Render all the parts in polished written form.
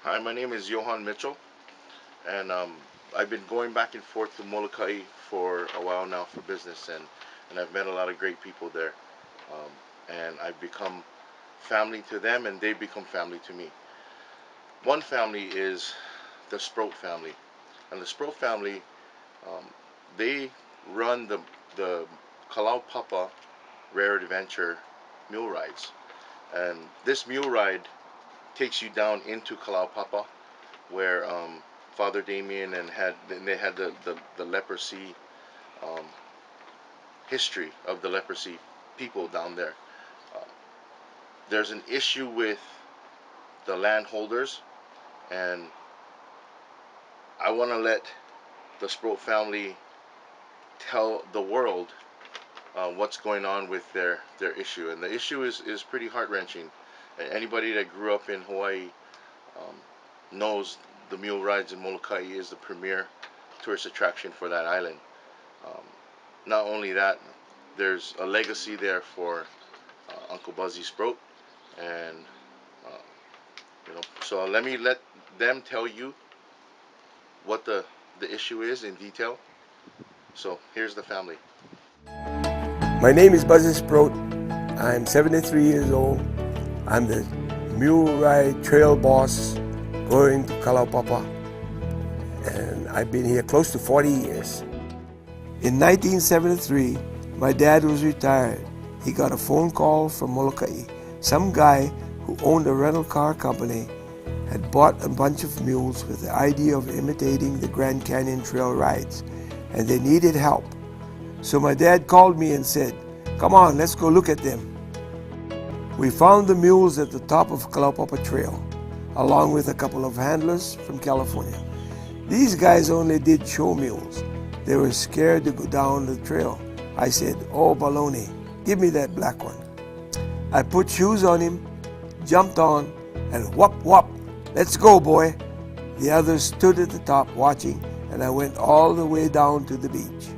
Hi, my name is Johan Mitchell, and I've been going back and forth to Molokai for a while now for business, and I've met a lot of great people there, and I've become family to them, and they've become family to me. One family is the Sproat family, and the Sproat family, um, they run the Kalaupapa Rare Adventure mule rides, and this mule ride takes you down into Kalaupapa where Father Damien and they had the leprosy um, history of the leprosy people down there. Uh, there's an issue with the landholders, and I want to let the Sproat family tell the world what's going on with their issue. And the issue is pretty heart wrenching. Anybody that grew up in Hawaii um, knows the mule rides in Molokai is the premier tourist attraction for that island. Um, Not only that, there's a legacy there for Uncle Buzzy Sproat, and uh, So let them tell you what the issue is in detail. So here's the family. My name is Buzzy Sproat. I'm 73 years old. I'm the mule ride trail boss going to Kalaupapa, and I've been here close to 40 years. In 1973, my dad was retired. He got a phone call from Molokai. Some guy who owned a rental car company had bought a bunch of mules with the idea of imitating the Grand Canyon Trail rides, and they needed help. So my dad called me and said, "Come on, let's go look at them." We found the mules at the top of Kalaupapa Trail, along with a couple of handlers from California. These guys only did show mules. They were scared to go down the trail. I said, "Oh, baloney, give me that black one." I put shoes on him, jumped on, and whoop whoop, let's go, boy. The others stood at the top watching, and I went all the way down to the beach.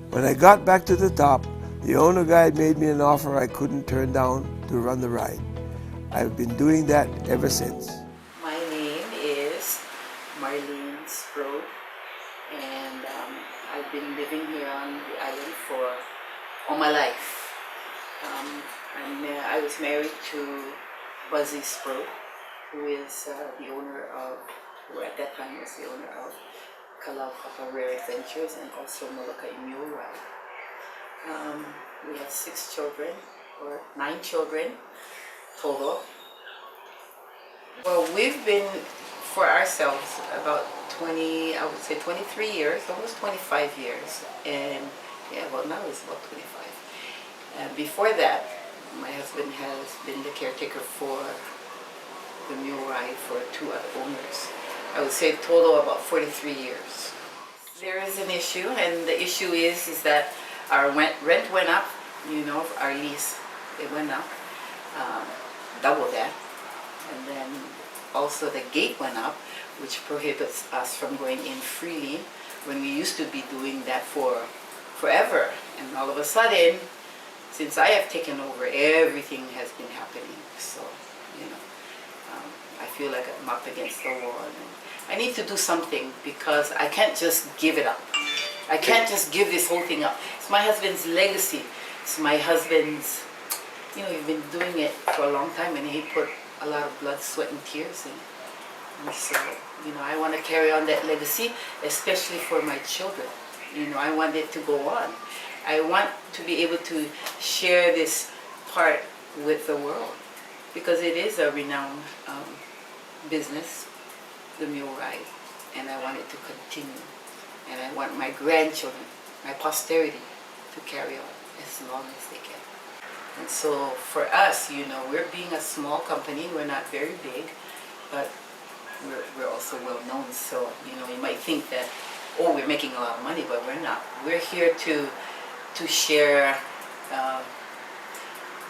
When I got back to the top, the owner guide made me an offer I couldn't turn down to run the ride. I've been doing that ever since. My name is Sproat, and I've been living here on the island for all my life. I was married to Buzzy Sproat, who is the owner of, who at that time was the owner of Kalaupapa Rare Adventures and also Molokai Mule Ride. We have 6 children, or 9 children total. Well, we've been for ourselves about 20, I would say 23 years, almost 25 years. And yeah, well, now it's about 25. And before that, my husband has been the caretaker for the mule ride for 2 other owners. I would say total about 43 years. There is an issue, and the issue is that our rent went up, our lease, it went up, double that. And then also the gate went up, which prohibits us from going in freely when we used to be doing that for forever. And all of a sudden, since I have taken over, everything has been happening. So, I feel like I'm up against the wall. And I need to do something because I can't just give it up. I can't just give this whole thing up. It's my husband's legacy. It's my husband's, he's been doing it for a long time, and he put a lot of blood, sweat, and tears in it. And so, I want to carry on that legacy, especially for my children. I want it to go on. I want to be able to share this part with the world because it is a renowned business, the mule ride, and I want it to continue. And I want my grandchildren, my posterity, to carry on as long as they can. And so for us, we're being a small company. We're not very big, but we're also well known. So, you might think that, oh, we're making a lot of money, but we're not. We're here to share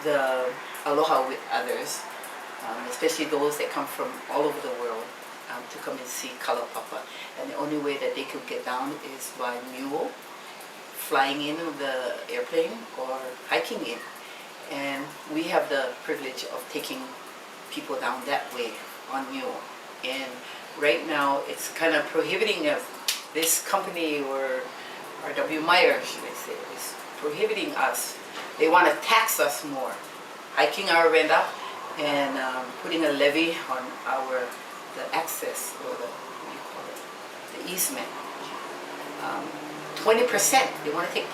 the aloha with others, especially those that come from all over the world to come and see Kalaupapa. And the only way that they could get down is by mule, flying in the airplane, or hiking in. And we have the privilege of taking people down that way on mule. and right now it's kind of prohibiting us. This company, or R.W. Meyer, should I say, is prohibiting us. They want to tax us more, hiking our rent up and putting a levy on the access, or the, what do you call it, the easement. 20%. They want to take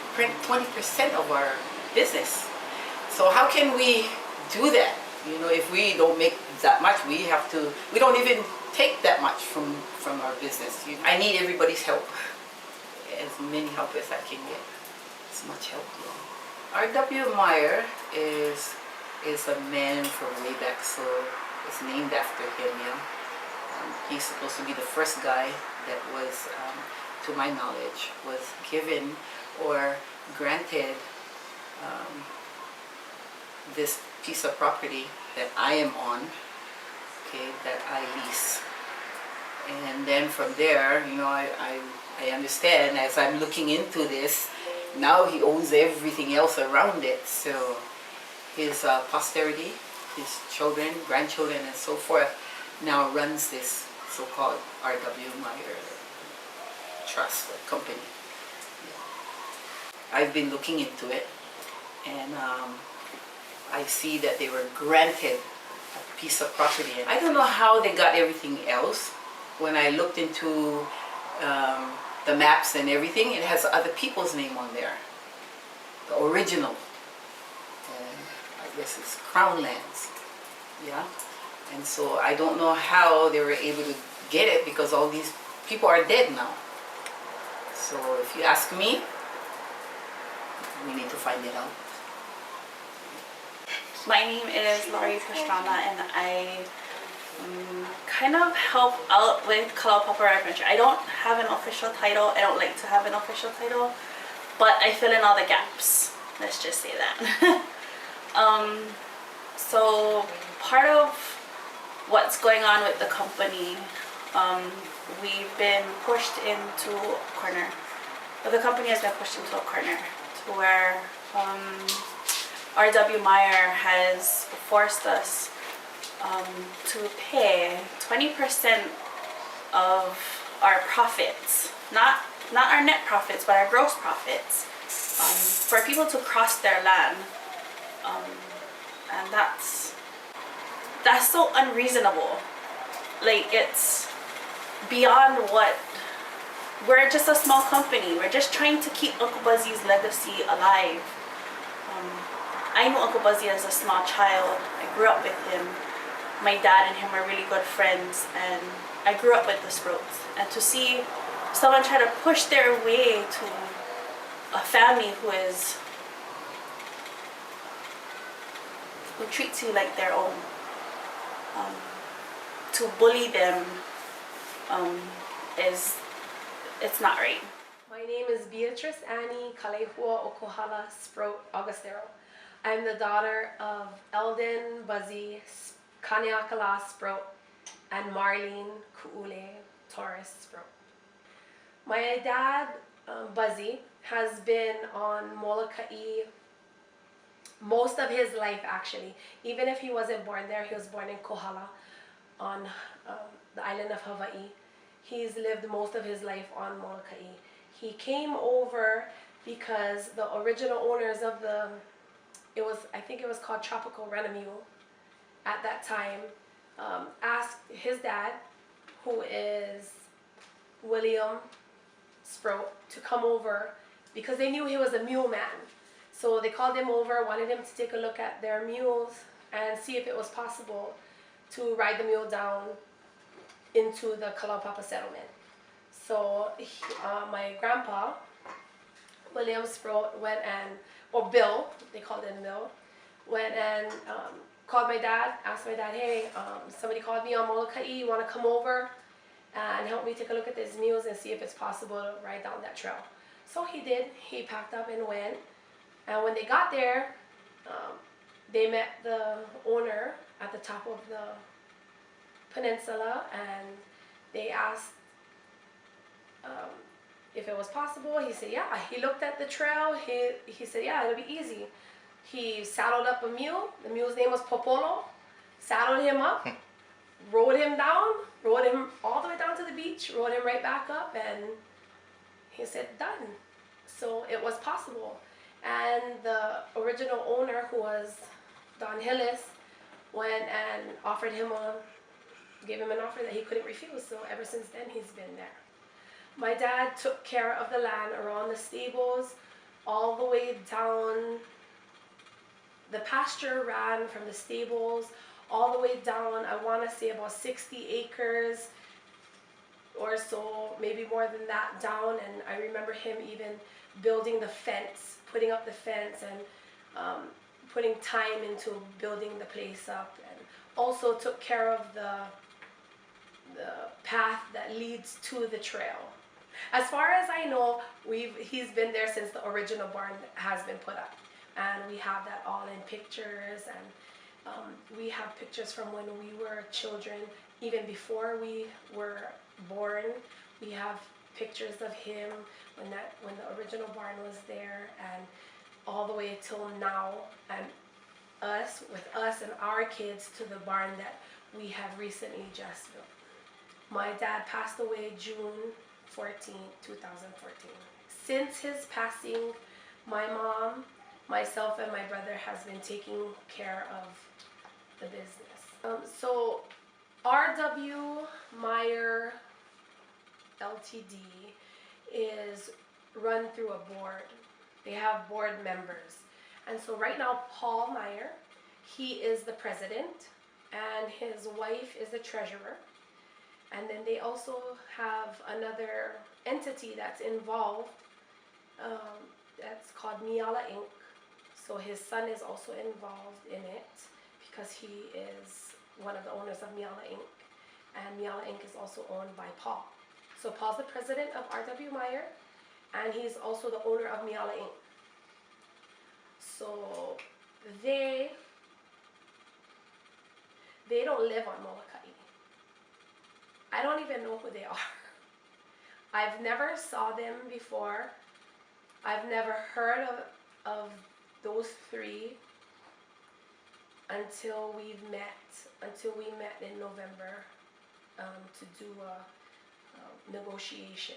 20% of our business. So how can we do that? You know, if we don't make that much, we don't even take that much from our business. I need everybody's help, as many help as I can get, as much help. R.W. Meyer is a man from way back, so it's named after him. He's supposed to be the first guy that was, to my knowledge, was given or granted this piece of property that I am on, okay, that I lease. And then from there, you know, I understand, as I'm looking into this, now he owns everything else around it. So his posterity, his children, grandchildren, and so forth, now runs this so-called R.W. Meyer Trust company. I've been looking into it, and I see that they were granted a piece of property. And I don't know how they got everything else. When I looked into the maps and everything, it has other people's name on there. The original. And I guess it's Crown Lands. Yeah. And so I don't know how they were able to get it, because all these people are dead now. So if you ask me, we need to find it out. My name is Laurie Pastrana, and I kind of help out with Kalaupapa Adventure. I don't have an official title. I don't like to have an official title, but I fill in all the gaps. Let's just say that. So part of what's going on with the company, we've been pushed into a corner. But the company has been pushed into a corner to where R.W. Meyer has forced us to pay 20% of our profits, not our net profits, but our gross profits, for people to cross their land, and that's so unreasonable. Like, it's beyond what. We're just a small company. We're just trying to keep Uncle Buzzy's legacy alive. I knew Uncle Buzzy as a small child. I grew up with him. My dad and him are really good friends, and I grew up with the Sproats. And to see someone try to push their way to a family who treats you like their own, to bully them, it's not right. My name is Beatrice Annie Kalehua Okohala Sproat Augustero. I'm the daughter of Eldon Buzzy Kaneakala Sproat and Marlene Kuule Torres Sproat. My dad, Buzzy, has been on Molokai most of his life, actually. Even if he wasn't born there, he was born in Kohala on the island of Hawaii. He's lived most of his life on Molokai. He came over because the original owners of I think it was called Tropical Rent-A-Mule at that time, asked his dad, who is William Sproat, to come over because they knew he was a mule man. So they called him over, wanted him to take a look at their mules and see if it was possible to ride the mule down into the Kalaupapa settlement. So my grandpa, William Sproat, went and, or Bill, they called him Bill, went and called my dad, asked my dad, hey, somebody called me on Molokai, you want to come over and help me take a look at these mules and see if it's possible to ride down that trail. So he did. He packed up and went. And when they got there, they met the owner at the top of the peninsula, and they asked if it was possible. He said, yeah. He looked at the trail. He said, yeah, it'll be easy. He saddled up a mule. The mule's name was Popolo. Saddled him up, rode him rode him all the way down to the beach, rode him right back up, and he said, done. So it was possible. And the original owner, who was Don Hillis, went and gave him an offer that he couldn't refuse. So ever since then, he's been there. My dad took care of the land around the stables, all the way down. The pasture ran from the stables all the way down, I want to say about 60 acres or so, maybe more than that, down. And I remember him even building the fence, putting up the fence, and putting time into building the place up, and also took care of the path that leads to the trail. As far as I know, he's been there since the original barn has been put up, and we have that all in pictures, and we have pictures from when we were children, even before we were born. We have pictures of him when the original barn was there, and all the way till now, and with us and our kids to the barn that we have recently just built. My dad passed away June 14, 2014. Since his passing, my mom, myself, and my brother has been taking care of the business. So R.W. Meyer Ltd. is run through a board. They have board members. And so right now, Paul Meyer, he is the president, and his wife is the treasurer. And then they also have another entity that's involved, that's called Miala Inc. So his son is also involved in it, because he is one of the owners of Miala Inc. And Miala Inc. is also owned by Paul. So Paul's the president of R.W. Meyer, and he's also the owner of Miala Inc. So they don't live on Molokai. I don't even know who they are. I've never saw them before. I've never heard of those three until we met in November to do a negotiation.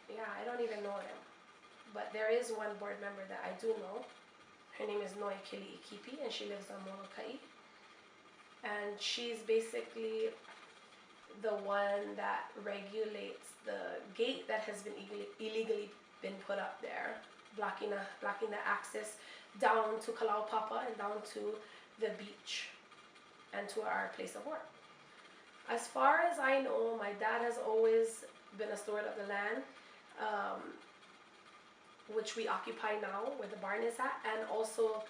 Yeah, I don't even know them. But there is one board member that I do know. Her name is Noi Kili Ikipi, and she lives on Molokai. And she's basically the one that regulates the gate that has been illegally been put up there, blocking the access down to Kalaupapa and down to the beach and to our place of work. As far as I know, my dad has always been a steward of the land, which we occupy now, where the barn is at, and also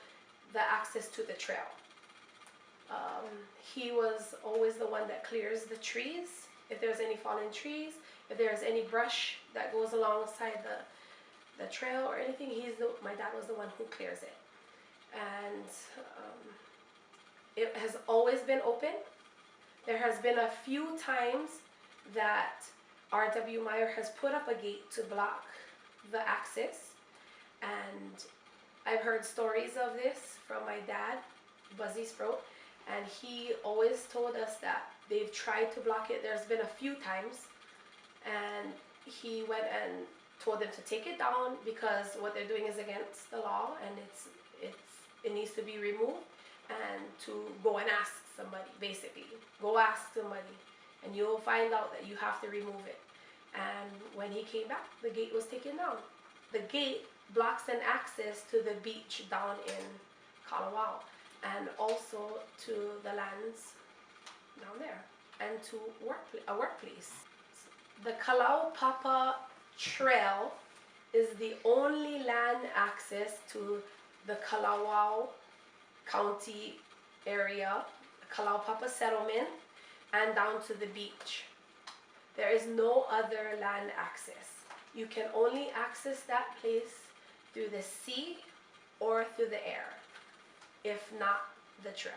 the access to the trail. He was always the one that clears the trees. If there's any fallen trees, if there's any brush that goes alongside the trail or anything, my dad was the one who clears it. And it has always been open. There has been a few times that R.W. Meyer has put up a gate to block the access, and I've heard stories of this from my dad, Buzzy Sproat, and he always told us that they've tried to block it. There's been a few times, and he went and told them to take it down because what they're doing is against the law, and it needs to be removed, and to go and ask somebody, basically. Go ask somebody, and you'll find out that you have to remove it. And when he came back, the gate was taken down. The gate blocks an access to the beach down in Kalawao, and also to the lands down there, and to a workplace. The Kalaupapa Trail is the only land access to the Kalawao County area, Kalaupapa settlement, and down to the beach. There is no other land access. You can only access that place through the sea or through the air, if not the trail.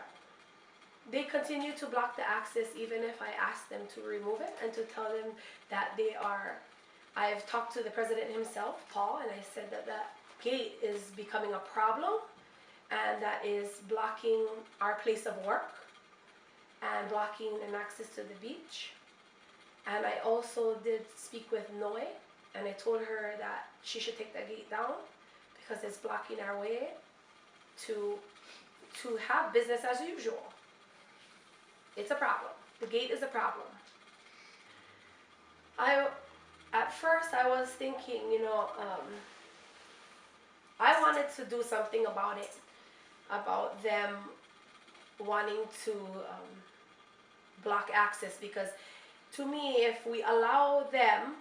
They continue to block the access even if I ask them to remove it, and to tell them that I've talked to the president himself, Paul, and I said that that gate is becoming a problem, and that is blocking our place of work and blocking an access to the beach. And I also did speak with Noe, and I told her that she should take the gate down because it's blocking our way to have business as usual. It's a problem. The gate is a problem. At first I was thinking, I wanted to do something about it, about them wanting to block access, because to me, if we allow them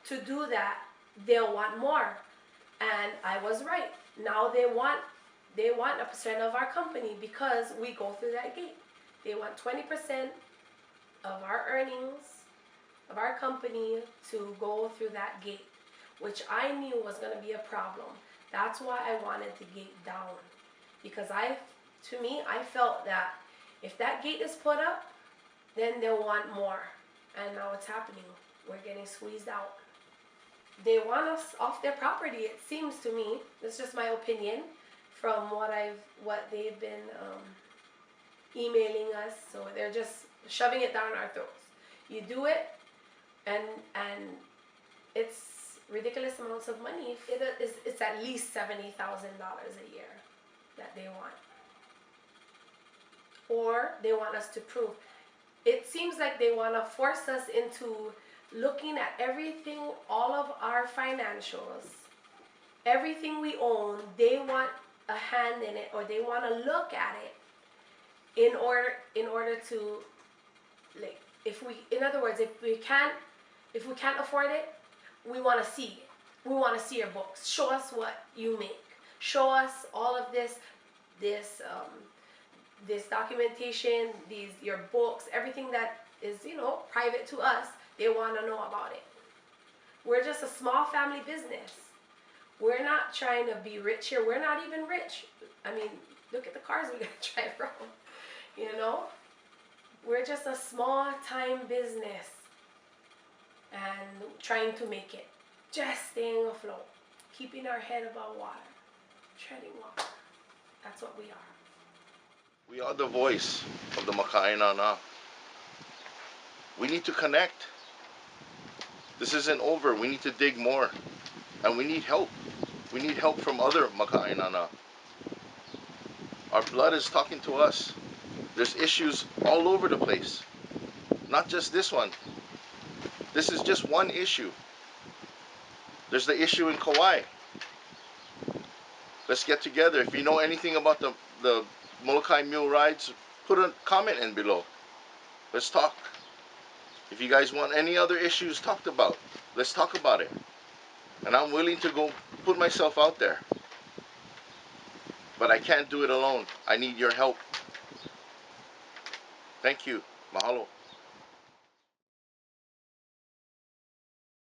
to do that, they'll want more. And I was right. Now they want a percent of our company because we go through that gate. They want 20% of our earnings of our company to go through that gate, which I knew was going to be a problem. That's why I wanted the gate down, because I felt that if that gate is put up, then they'll want more. And now it's happening. We're getting squeezed out. They want us off their property, it seems to me. It's just my opinion from what they've been emailing us. So they're just shoving it down our throats. You do it, and it's ridiculous amounts of money. It's at least $70,000 a year that they want. Or they want us to prove. It seems like they want to force us into looking at everything, all of our financials, everything we own. They want a hand in it, or they want to look at it in order to, like, in other words, if we can't afford it, we want to see it. We want to see your books. Show us what you make. Show us all of this documentation, your books, everything that is, private to us. They want to know about it. We're just a small family business. We're not trying to be rich here. We're not even rich. I mean, look at the cars we got to drive around. We're just a small time business and trying to make it. Just staying afloat, keeping our head above water, treading water. That's what we are. We are the voice of the Makainana. We need to connect. This isn't over. We need to dig more. And we need help. We need help from other Makainana. Our blood is talking to us. There's issues all over the place. Not just this one. This is just one issue. There's the issue in Kauai. Let's get together. If you know anything about the Molokai mule rides, put a comment in below. Let's talk. If you guys want any other issues talked about, let's talk about it. And I'm willing to go put myself out there. But I can't do it alone. I need your help. Thank you. Mahalo.